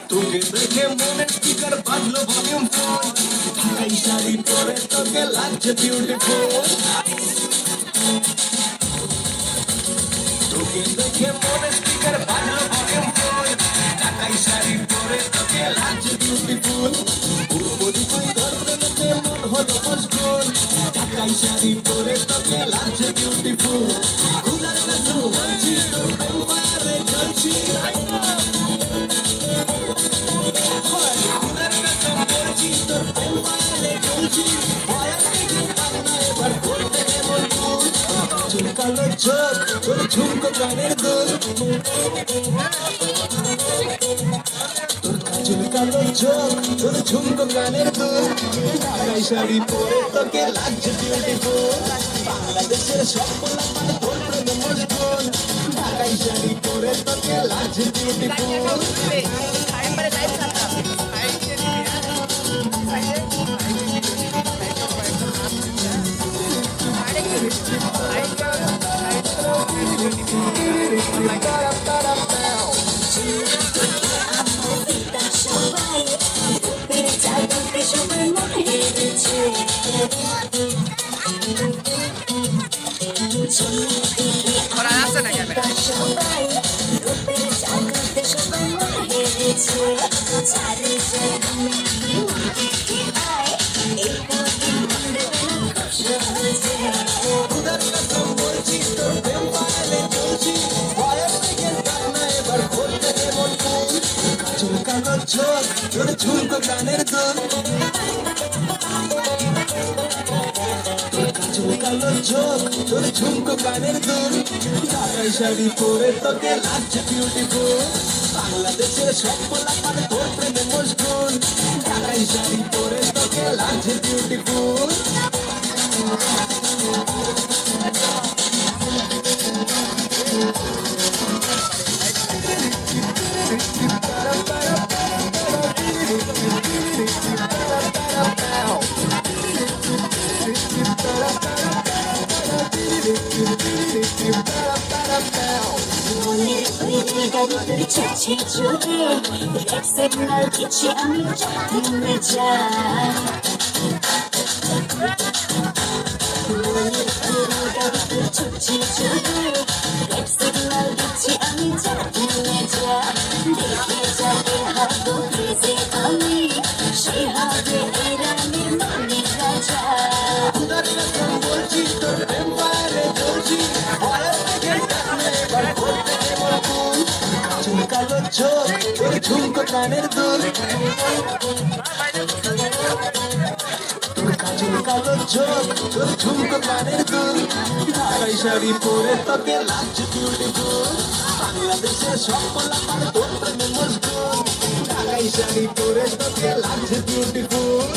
তোকে দেখে মনে স্পিকার বাজলো ভলিউম ফোন, ঢাকাই শাড়ি পরে তোকে লাগছে বিউটিফুল। তোকে দেখে মনে স্পিকার বাজলো ভলিউম ফোন, ঢাকাই শাড়ি পরে তোকে লাগছে বিউটিফুল। পুরোপুরি তুই ধরতে মন হলো মশগুল, ঢাকাই শাড়ি পরে তোকে লাগছে বিউটিফুল। খুলার কাছে বলছি তোর ব্যাপারে চলছি, চুলকালো চোখ তোর ঝুমকো কানের দুল, তোর চুলকালো চোখ তোর ঝুমকো কানের দুল, ঢাকাই শাড়ি পরে তোকে লাগছে বিউটিফুল। বাংলাদেশের সব পোলাপান তোর প্রেমে মশগুল, ঢাকাই শাড়ি পরে তোকে লাগছে বিউটিফুল। চুলকালো চোখ তোর ঝুমকো কানের দুল, চুলকালো চোখ তোর ঝুমকো কানের দুল, ঢাকাই শাড়ি পরে তোকে লাগছে বিউটিফুল। বাংলাদেশের সব পোলাপান তোর প্রেমে মশগুল, ঢাকাই শাড়ি পরে তোকে লাগছে বিউটিফুল। ছুটছি ছুটে রেড সিগন্যাল দিচ্ছি আমি থেমে যা, ছুটছি ছুটে রেড সিগন্যাল দিচ্ছি আমি থেমে যা, দেখে যাবে হয়তো ফেসে আমি সে হবে এই রানীর মনের রাজা। বলছি তোর ব্যাপারে চলছি, চুলকালো চোখ তোর ঝুমকো কানের দুল, চুলকালো চোখ তোর ঝুমকো কানের দুল, ঢাকাই শাড়ি পরে তোকে লাগছে বিউটিফুল। বাংলাদেশের সব পোলাপান তোর প্রেমে মশগুল, ঢাকাই শাড়ি পরে তোকে লাগছে বিউটিফুল।